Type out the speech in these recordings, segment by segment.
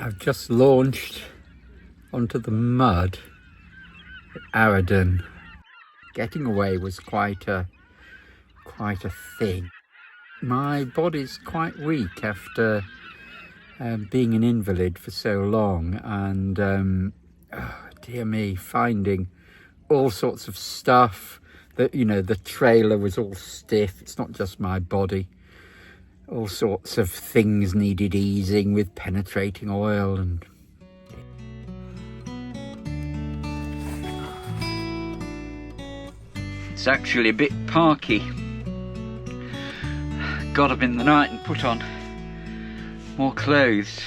I've just launched onto the mud at Arradon. Getting away was quite a thing. My body's quite weak after being an invalid for so long, and dear me, finding all sorts of stuff that, you know, the trailer was all stiff. It's not just my body. All sorts of things needed easing with penetrating oil and... It's actually a bit parky. Got up in the night and put on more clothes.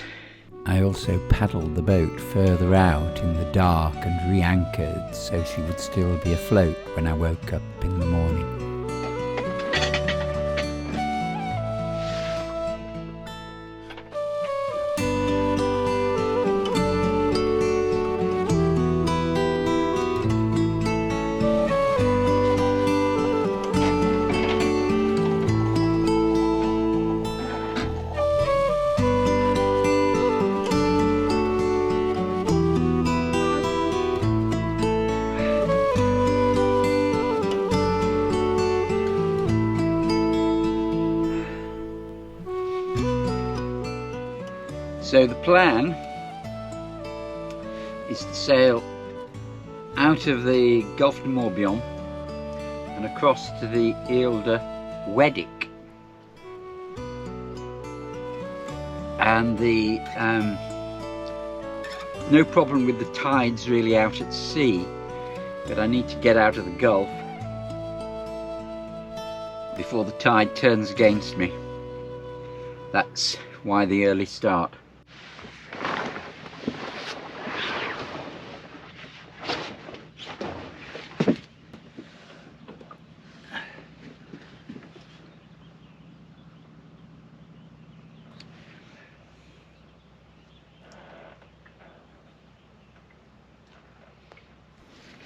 I also paddled the boat further out in the dark and re-anchored so she would still be afloat when I woke up in the morning. So the plan is to sail out of the Gulf de Morbihan and across to the Ile de Hoedic. And the no problem with the tides really out at sea, but I need to get out of the Gulf before the tide turns against me. That's why the early start.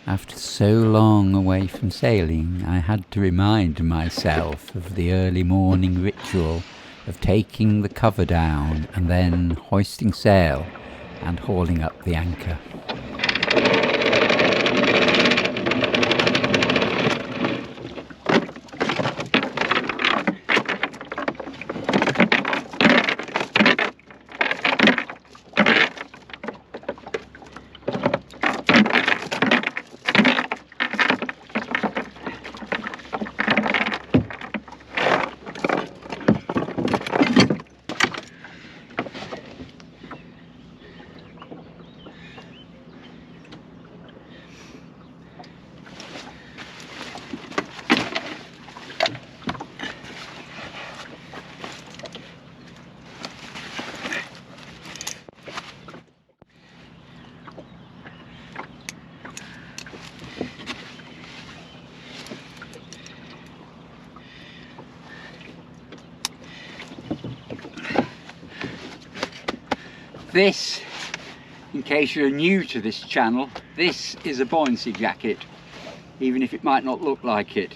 After so long away from sailing, I had to remind myself of the early morning ritual of taking the cover down and then hoisting sail and hauling up the anchor. This, in case you're new to this channel, this is a buoyancy jacket, even if it might not look like it.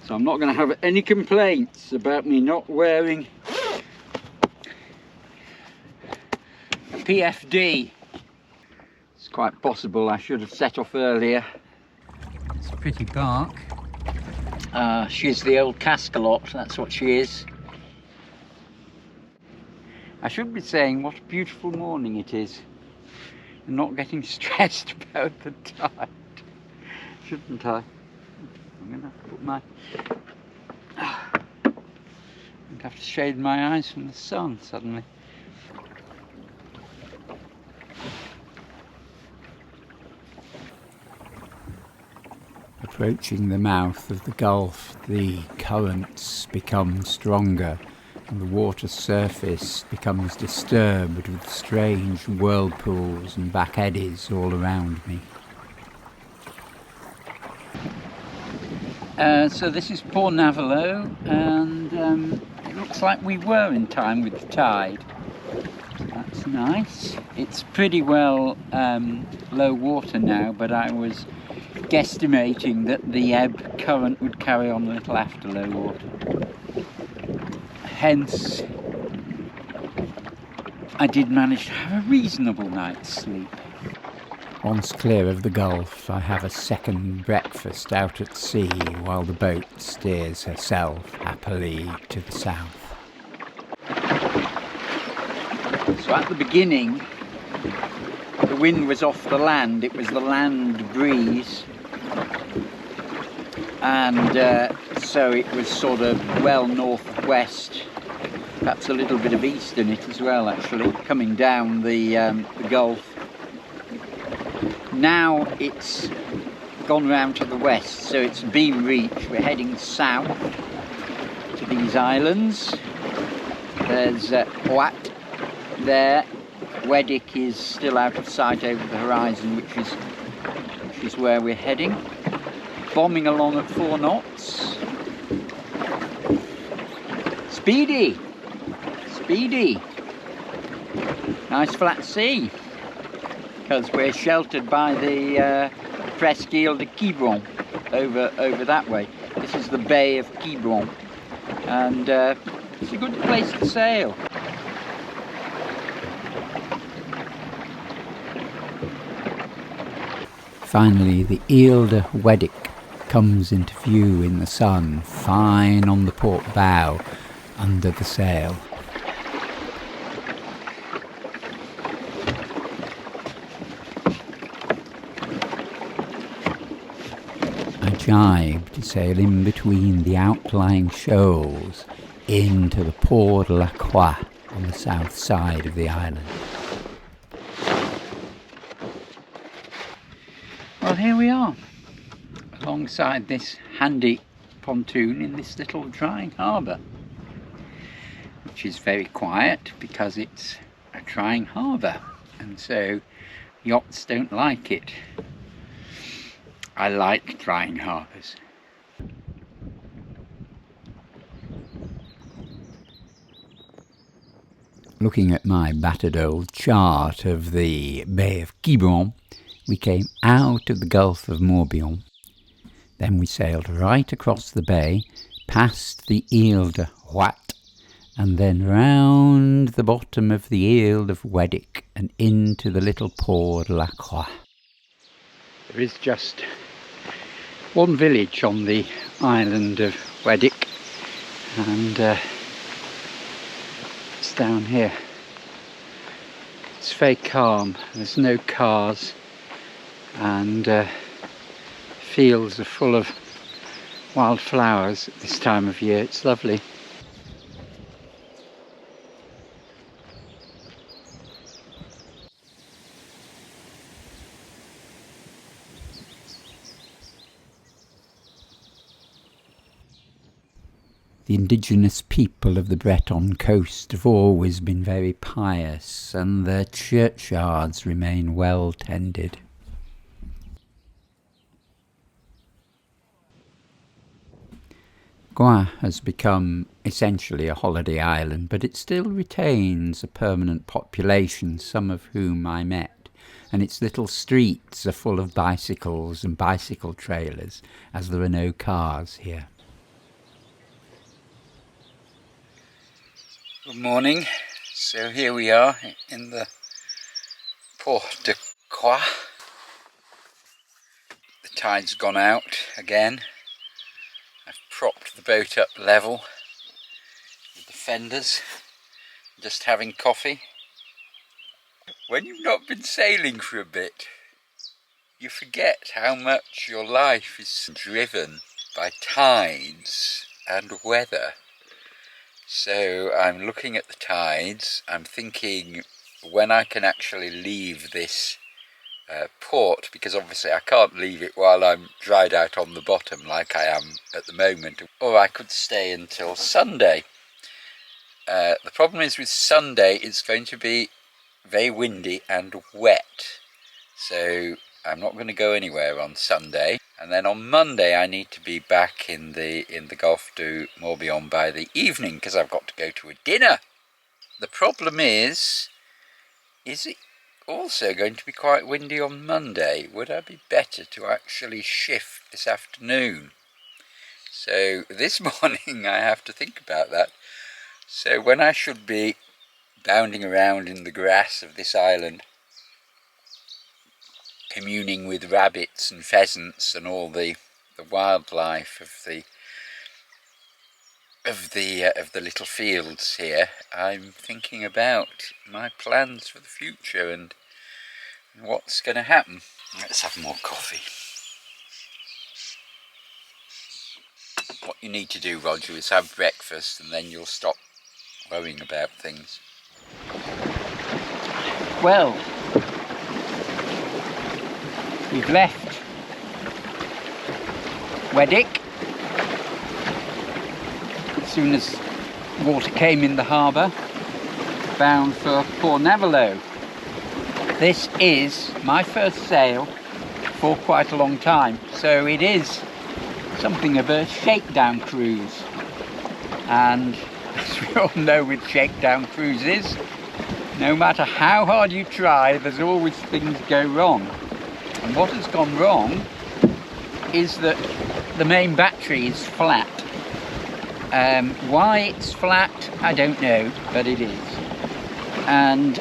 So I'm not going to have any complaints about me not wearing a PFD. It's quite possible I should have set off earlier. It's a pretty bark. She's the old Cascalot, that's what she is. I should be saying what a beautiful morning it is and not getting stressed about the tide, shouldn't I? I'm going to have to put my... I'm going to have to shade my eyes from the sun suddenly. Approaching the mouth of the Gulf, the currents become stronger and the water surface becomes disturbed with strange whirlpools and back eddies all around me. So this is Port Navalo, and it looks like we were in time with the tide. That's nice. It's pretty well low water now, but I was guesstimating that the ebb current would carry on a little after low water. Hence I did manage to have a reasonable night's sleep. Once clear of the Gulf, I have a second breakfast out at sea while the boat steers herself happily to the south. So at the beginning, the wind was off the land, it was the land breeze, and so it was sort of well northwest, perhaps a little bit of east in it as well actually, coming down the Gulf. Now it's gone round to the west, so it's beam reach. We're heading south to these islands. There's Houat there. Hoedic is still out of sight over the horizon, which is where we're heading. Bombing along at 4 knots. Speedy! Speedy! Nice flat sea, because we're sheltered by the Ile de Hoedic over that way. This is the Bay of Quiberon, and it's a good place to sail. Finally, the Ile de Hoedic comes into view in the sun, fine on the port bow, under the sail. I jibe to sail in between the outlying shoals into the Port de la Croix on the south side of the island. Well, here we are, alongside this handy pontoon in this little drying harbour, which is very quiet because it's a drying harbour, and so yachts don't like it. I like drying harbours. Looking at my battered old chart of the Bay of Quiberon, we came out of the Gulf of Morbihan. Then we sailed right across the bay, past the Ile de Houat, and then round the bottom of the Ile of Hoedic and into the little Port de la Croix. There is just one village on the island of Hoedic, and it's down here. It's very calm, there's no cars, and fields are full of wildflowers at this time of year. It's lovely. The indigenous people of the Breton coast have always been very pious, and their churchyards remain well tended. Houat has become essentially a holiday island, but it still retains a permanent population, some of whom I met, and its little streets are full of bicycles and bicycle trailers, as there are no cars here. Good morning. So here we are in the Port de Croix. The tide's gone out again. I've propped the boat up level with the fenders, just having coffee. When you've not been sailing for a bit, you forget how much your life is driven by tides and weather. So I'm looking at the tides, I'm thinking when I can actually leave this port, because obviously I can't leave it while I'm dried out on the bottom like I am at the moment, or I could stay until Sunday. The problem is with Sunday it's going to be very windy and wet, so I'm not going to go anywhere on Sunday, and then on Monday I need to be back in the Gulf du Morbihan by the evening because I've got to go to a dinner. The problem is it also going to be quite windy on Monday? Would I be better to actually shift this afternoon? So this morning I have to think about that. So when I should be bounding around in the grass of this island, communing with rabbits and pheasants and all the wildlife of the little fields here, I'm thinking about my plans for the future and what's going to happen. Let's have more coffee. What you need to do, Roger, is have breakfast and then you'll stop worrying about things. Well, we've left Hoedic as soon as water came in the harbour, bound for Port Navalo. This is my first sail for quite a long time, so it is something of a shakedown cruise. And as we all know with shakedown cruises, no matter how hard you try, there's always things go wrong. And what has gone wrong is that the main battery is flat. Why it's flat, I don't know, but it is. And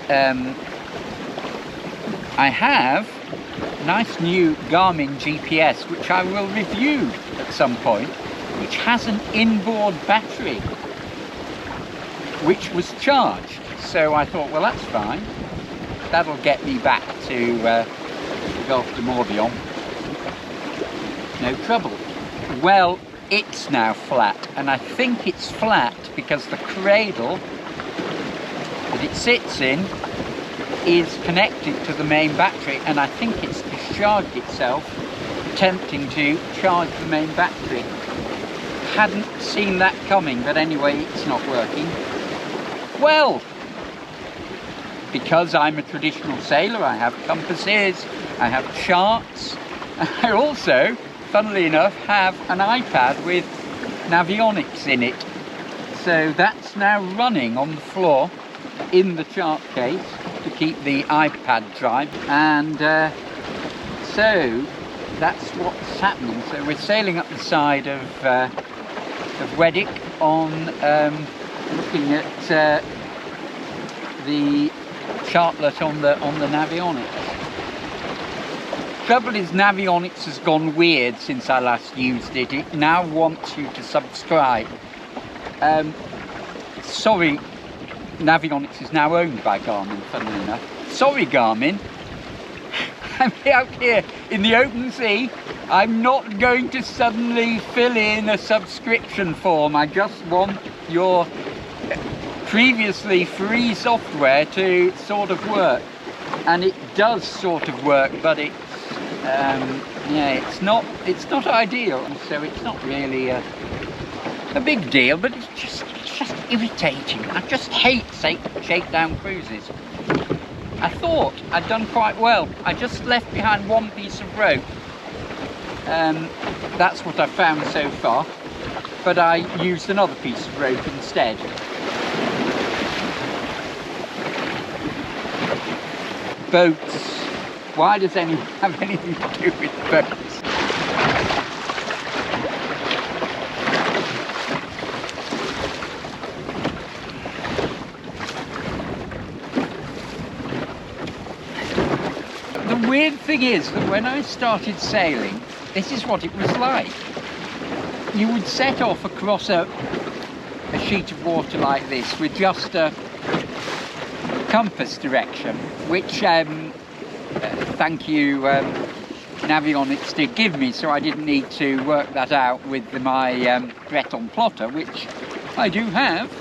I have a nice new Garmin GPS, which I will review at some point, which has an inboard battery, which was charged. So I thought, well, that's fine. That'll get me back to Gulf de Morbihan. No trouble. Well, it's now flat, and I think it's flat because the cradle that it sits in is connected to the main battery, and I think it's discharged itself attempting to charge the main battery. Hadn't seen that coming, but anyway, it's not working. Well, because I'm a traditional sailor, I have compasses, I have charts, and I also, funnily enough, have an iPad with navionics in it. So that's now running on the floor in the chart case to keep the iPad dry, and so that's what's happening. So we're sailing up the side of Hoedic on looking at the chartlet on the navionics. Trouble is, navionics has gone weird since I last used it. It now wants you to subscribe. Sorry, navionics is now owned by Garmin, funnily enough. Sorry, Garmin. I'm out here in the open sea. I'm not going to suddenly fill in a subscription form. I just want your previously free software to sort of work. And it does sort of work, but it's yeah, it's not ideal, so it's not really a big deal, but it's just irritating. I just hate shakedown cruises. I thought I'd done quite well. I just left behind one piece of rope. That's what I found so far, but I used another piece of rope instead. Boats. Why does anyone have anything to do with boats? The weird thing is that when I started sailing, this is what it was like. You would set off across a sheet of water like this with just a compass direction, which thank you navionics did give me, so I didn't need to work that out with my Breton plotter, which I do have.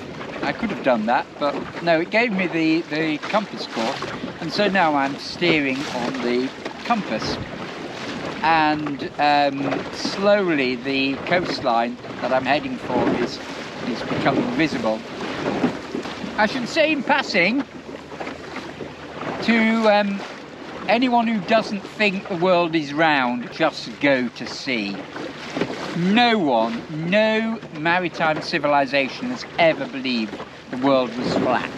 I could have done that, but no, it gave me the compass course, and so now I'm steering on the compass, and slowly the coastline that I'm heading for is becoming visible. I should say in passing to anyone who doesn't think the world is round, just go to sea. No maritime civilization has ever believed the world was flat.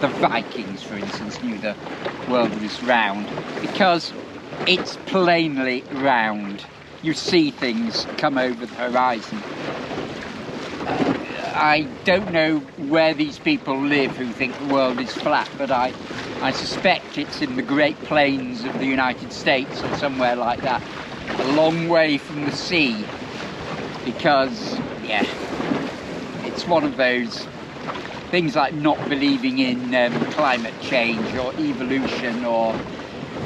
The Vikings, for instance, knew the world was round because it's plainly round. You see things come over the horizon. I don't know where these people live who think the world is flat, but I suspect it's in the Great Plains of the United States or somewhere like that, a long way from the sea, because, yeah, it's one of those things like not believing in climate change or evolution or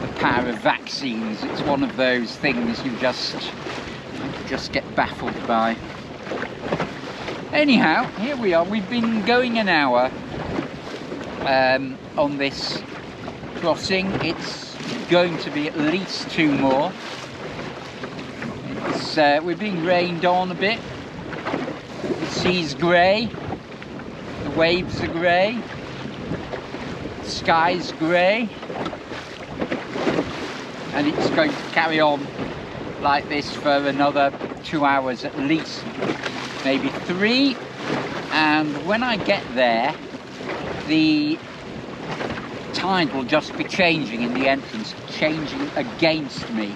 the power of vaccines. It's one of those things you just get baffled by. Anyhow, here we are. We've been going an hour on this crossing. It's going to be at least 2 more. We're being rained on a bit. The sea's grey, the waves are grey, the sky's grey, and it's going to carry on like this for another 2 hours at least, maybe 3. And when I get there, the tide will just be changing in the entrance, changing against me.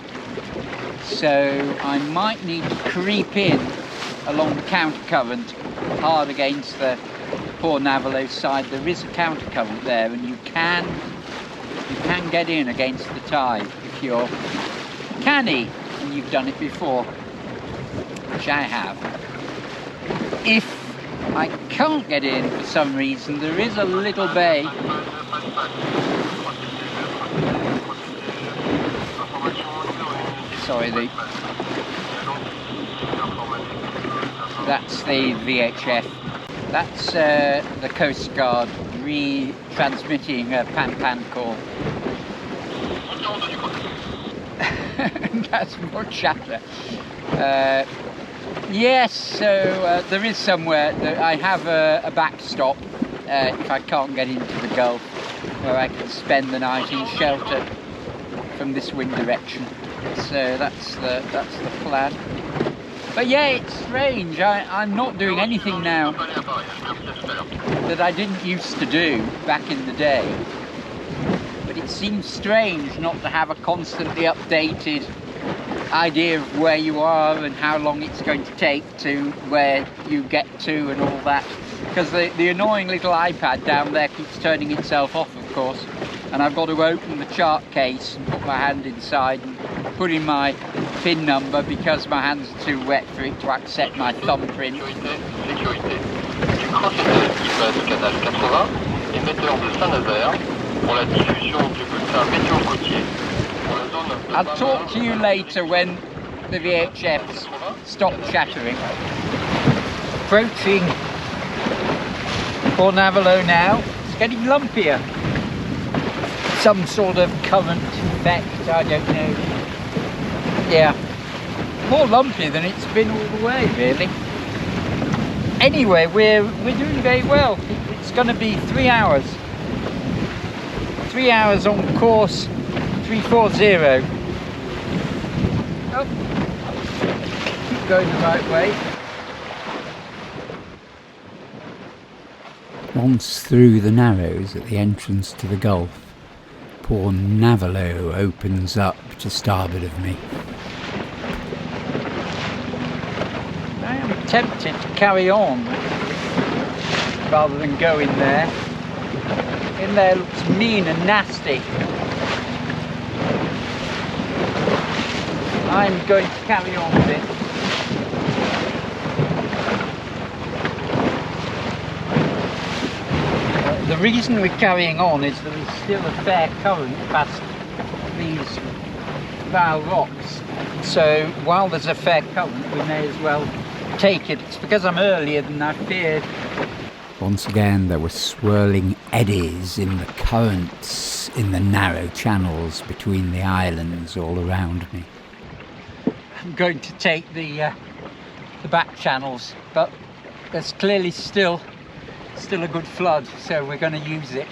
So I might need to creep in along the counter-current, hard against the poor Navalo side. There is a counter-current there, and you can get in against the tide if you're canny and you've done it before, which I have. If I can't get in for some reason, there is a little bay. Sorry, that's the VHF. That's the Coast Guard retransmitting a pan-pan call. That's more chatter. Yes, so there is somewhere that I have a backstop if I can't get into the Gulf, where I can spend the night in shelter from this wind direction. So that's the plan. But yeah, it's strange. I'm not doing anything now that I didn't used to do back in the day. But it seems strange not to have a constantly updated idea of where you are and how long it's going to take to where you get to and all that. Because the annoying little iPad down there keeps turning itself off, of course. And I've got to open the chart case and put my hand inside and put in my PIN number because my hands are too wet for it to accept my thumbprint. I'll talk to you later when the VHFs stop chattering. Approaching Port Navalo now. It's getting lumpier. Some sort of current effect, I don't know. Yeah, more lumpy than it's been all the way, really. Anyway, we're doing very well. It's going to be 3 hours. 3 hours on course 340. Oh, keep going the right way. Once through the Narrows at the entrance to the Gulf, poor Navalo opens up to starboard of me. I am tempted to carry on rather than go in there. In there looks mean and nasty. I'm going to carry on with it. The reason we're carrying on is there is still a fair current past these bow rocks. So while there's a fair current, we may as well take it. It's because I'm earlier than I feared. Once again, there were swirling eddies in the currents in the narrow channels between the islands all around me. I'm going to take the back channels, but there's clearly still a good flood, so we're going to use it.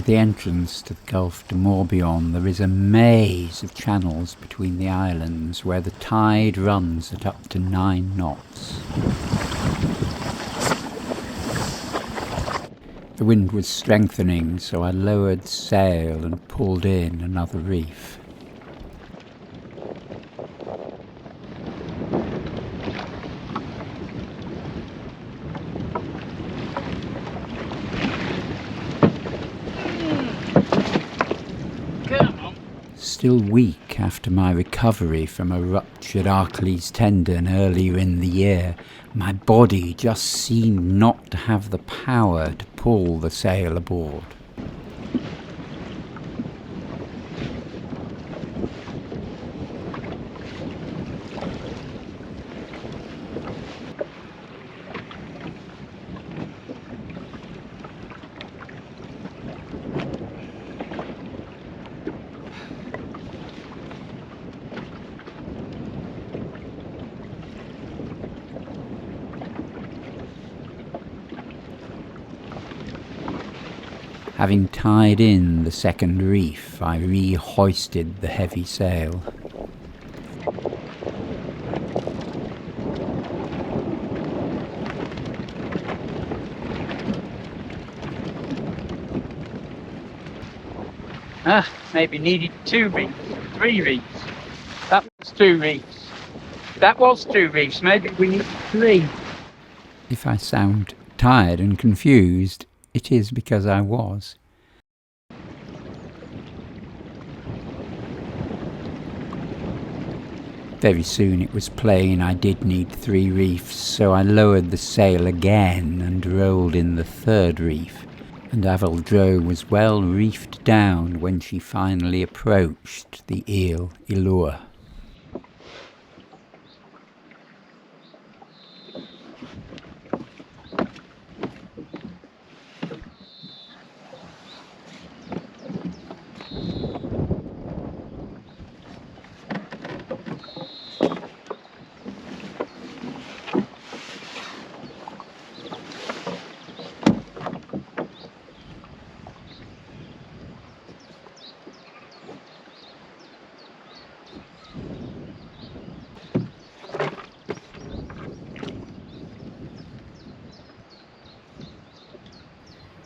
the entrance to the Gulf de Morbihan, there is a maze of channels between the islands where the tide runs at up to 9 knots. The wind was strengthening, so I lowered sail and pulled in another reef. Still weak after my recovery from a ruptured Achilles tendon earlier in the year, my body just seemed not to have the power to pull the sail aboard. Having tied in the second reef, I re-hoisted the heavy sail. Maybe needed 2 reefs, 3 reefs. That was 2 reefs. That was 2 reefs, maybe we need 3. If I sound tired and confused, it is because I was. Very soon it was plain I did need 3 reefs, so I lowered the sail again and rolled in the 3rd reef, and Avel Dro was well reefed down when she finally approached the Ile Ilur.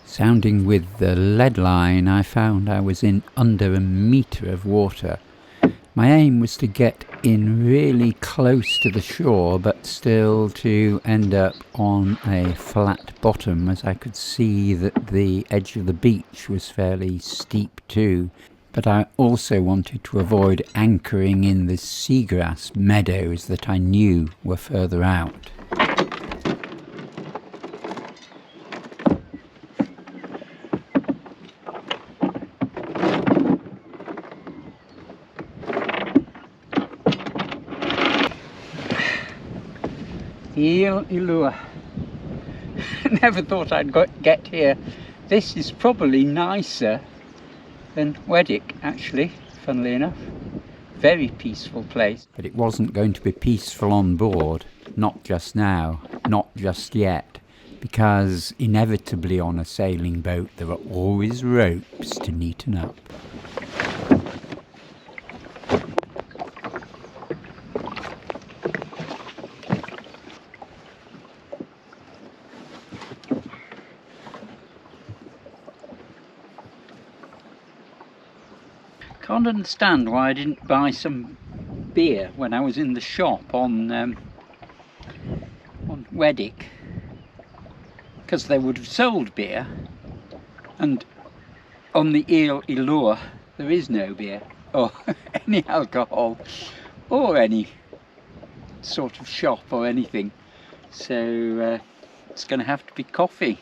Sounding with the lead line, I found I was in under a metre of water. My aim was to get in really close to the shore, but still to end up on a flat bottom, as I could see that the edge of the beach was fairly steep too. But I also wanted to avoid anchoring in the seagrass meadows that I knew were further out. Ile Ilur. Never thought I'd get here. This is probably nicer than Hoedic, actually, funnily enough. Very peaceful place. But it wasn't going to be peaceful on board. Not just now. Not just yet. Because inevitably on a sailing boat there are always ropes to neaten up. Can't understand why I didn't buy some beer when I was in the shop on Hoedic, because they would have sold beer, and on the Ile Ilur there is no beer or any alcohol or any sort of shop or anything, so it's going to have to be coffee.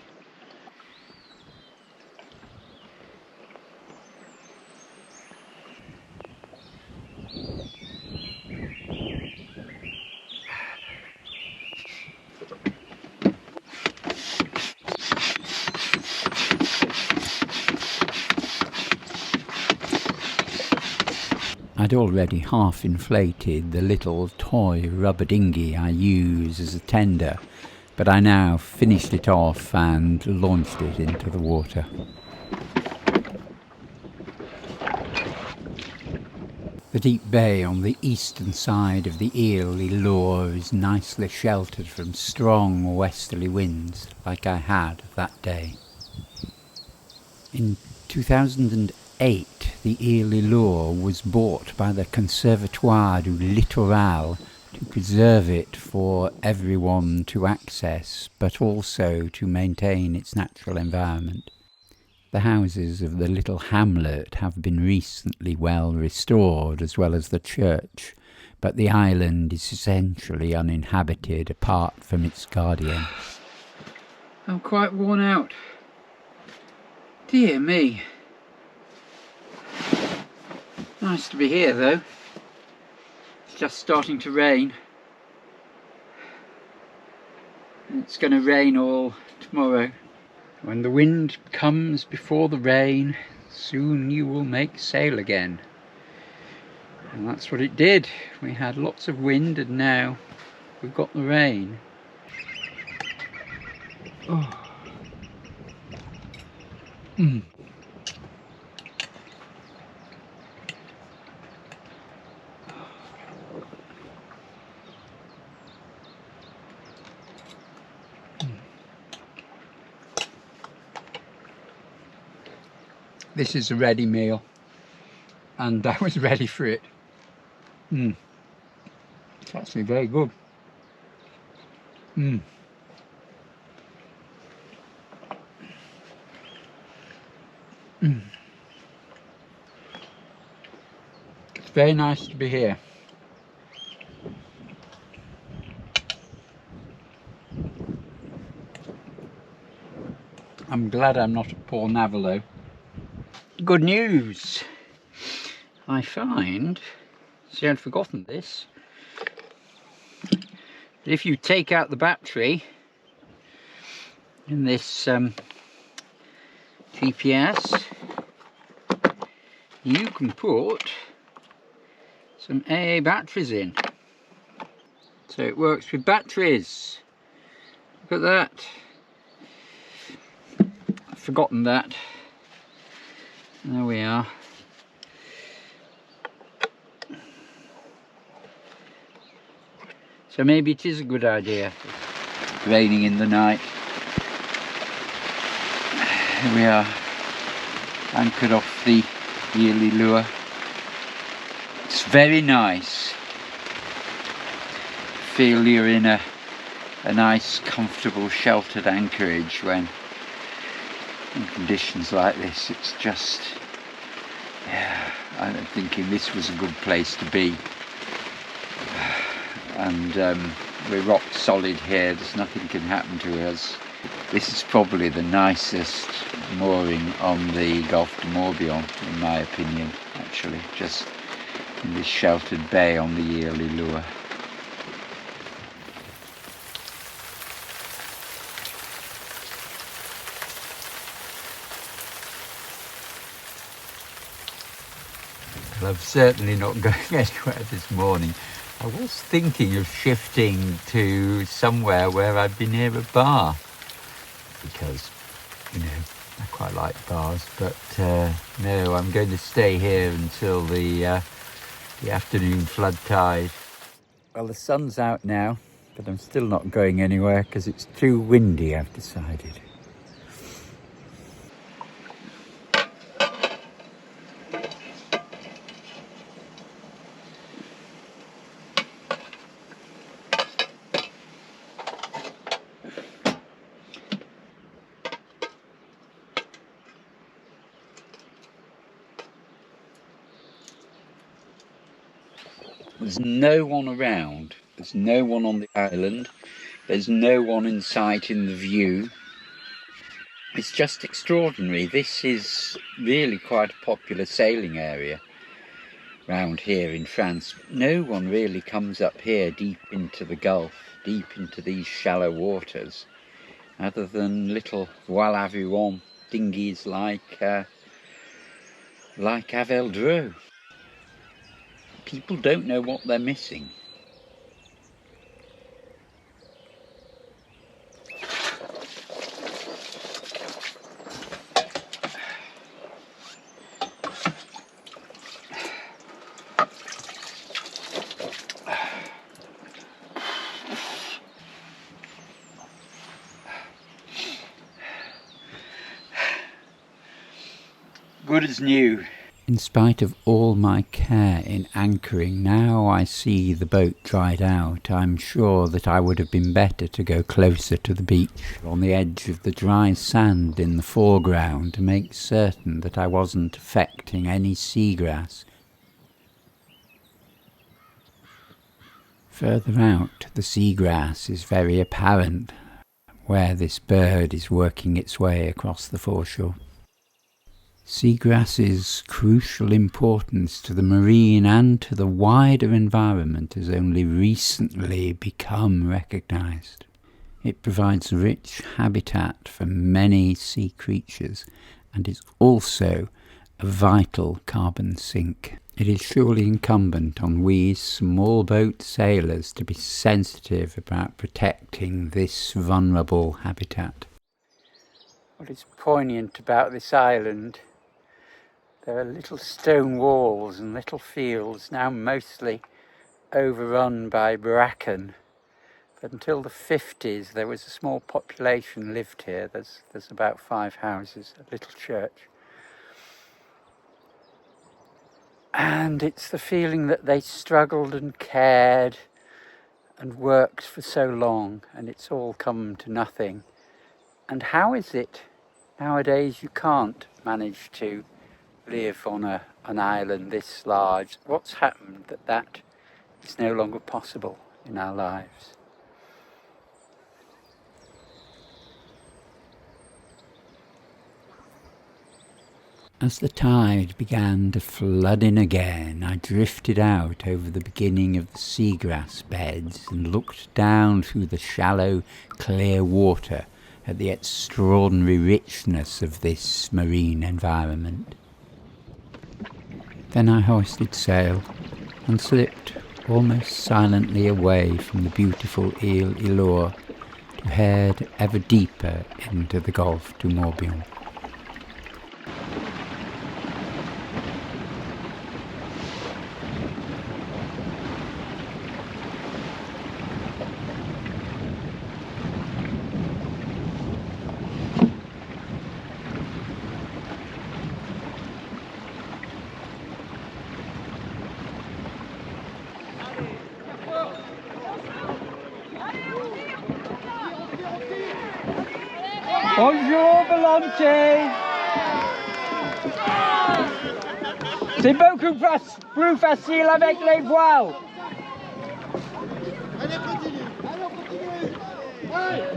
I'd already half inflated the little toy rubber dinghy I use as a tender, but I now finished it off and launched it into the water. The deep bay on the eastern side of the Ile Ilur is nicely sheltered from strong westerly winds, like I had that day. In 2008, the Ile Ilur was bought by the Conservatoire du Littoral to preserve it for everyone to access, but also to maintain its natural environment. The houses of the little hamlet have been recently well restored, as well as the church, but the island is essentially uninhabited apart from its guardian. I'm quite worn out. Dear me. Nice to be here though. It's just starting to rain. It's going to rain all tomorrow. When the wind comes before the rain, soon you will make sail again. And that's what it did. We had lots of wind and now we've got the rain. Oh. This is a ready meal, and I was ready for it. It's actually very good. It's very nice to be here. I'm glad I'm not at Port Navalo. Good news! I find, see, I'd forgotten this, that if you take out the battery in this GPS, you can put some AA batteries in. So it works with batteries. Look at that. I've forgotten that. There we are. So maybe it is a good idea. It's raining in the night. Here we are, anchored off the Ile Ilur. It's very nice. Feel you're in a nice, comfortable, sheltered anchorage when in conditions like this. It's just, yeah, I'm thinking this was a good place to be. And we're rock solid here, there's nothing can happen to us. This is probably the nicest mooring on the Gulf de Morbihan, in my opinion, actually, just in this sheltered bay on the Ile Ilur. Well, I'm certainly not going anywhere this morning. I was thinking of shifting to somewhere where I'd be near a bar, because, you know, I quite like bars, but no, I'm going to stay here until the afternoon flood tide. Well, the sun's out now, but I'm still not going anywhere because it's too windy, I've decided. There's no one around, there's no one on the island, there's no one in sight in the view. It's just extraordinary. This is really quite a popular sailing area round here in France. No one really comes up here deep into the Gulf, deep into these shallow waters, other than little voile à vent dinghies like Avel Dro. People don't know what they're missing. good as new. In spite of all my care in anchoring, now I see the boat dried out, I'm sure that I would have been better to go closer to the beach, on the edge of the dry sand in the foreground, to make certain that I wasn't affecting any seagrass. Further out, the seagrass is very apparent, where this bird is working its way across the foreshore. Seagrass's crucial importance to the marine and to the wider environment has only recently become recognised. It provides rich habitat for many sea creatures and is also a vital carbon sink. It is surely incumbent on we small boat sailors to be sensitive about protecting this vulnerable habitat. What is poignant about this island, there are little stone walls and little fields, now mostly overrun by bracken. But until the 50s there was a small population lived here. There's about 5 houses, a little church. And it's the feeling that they struggled and cared and worked for so long, and it's all come to nothing. And how is it nowadays you can't manage to live on an island this large? What's happened that is no longer possible in our lives? As the tide began to flood in again, I drifted out over the beginning of the seagrass beds and looked down through the shallow, clear water at the extraordinary richness of this marine environment. Then I hoisted sail and slipped almost silently away from the beautiful Ile Ilur to head ever deeper into the Gulf du Morbihan. Bonjour Volonté. C'est beaucoup plus facile avec les voiles. Allez, continue. Allez, on continue. Allez, allez.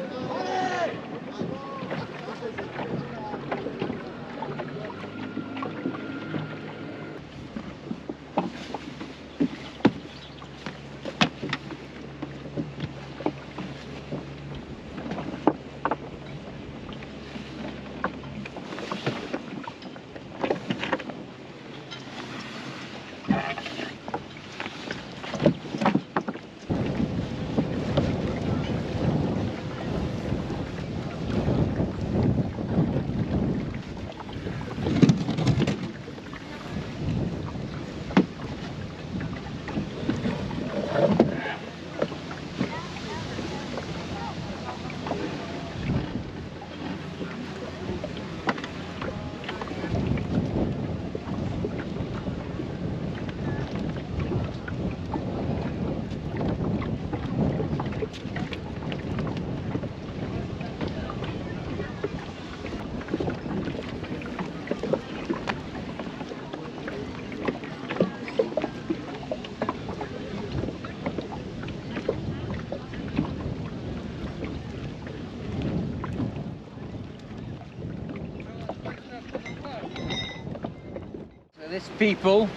This people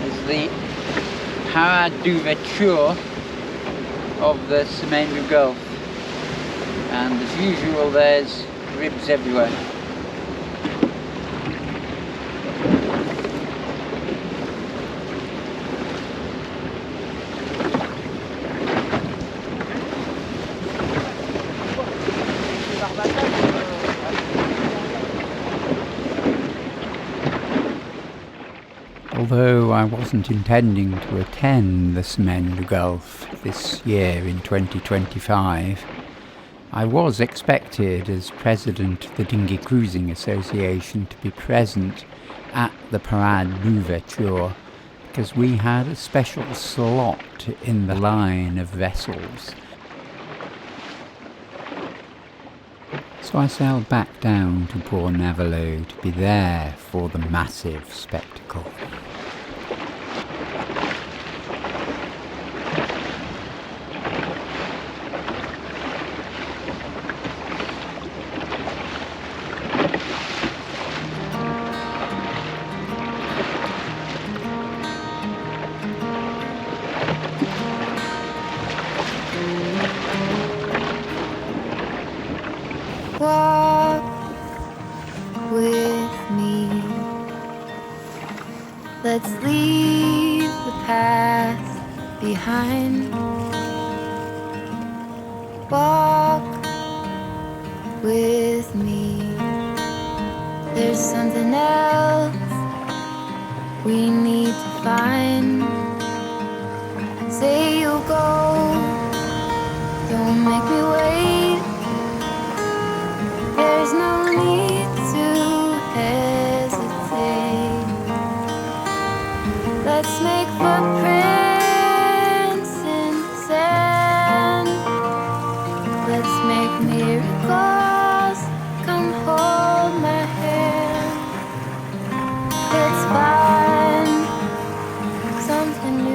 is the Houat d'ouverture of the Semaine du Gulf, and as usual there's ribs everywhere. Although I wasn't intending to attend the Semaine du Gulf this year in 2025, I was expected as president of the Dinghy Cruising Association to be present at the parade d'ouverture because we had a special slot in the line of vessels. So I sailed back down to Port Navalo to be there for the massive spectacle. Walk with me. Let's leave the past behind. Walk with me. There's something else we need to find. Say you'll go, don't make me wait. There's no need to hesitate. Let's make footprints in sand. Let's make miracles. Come hold my hand. Let's find something new.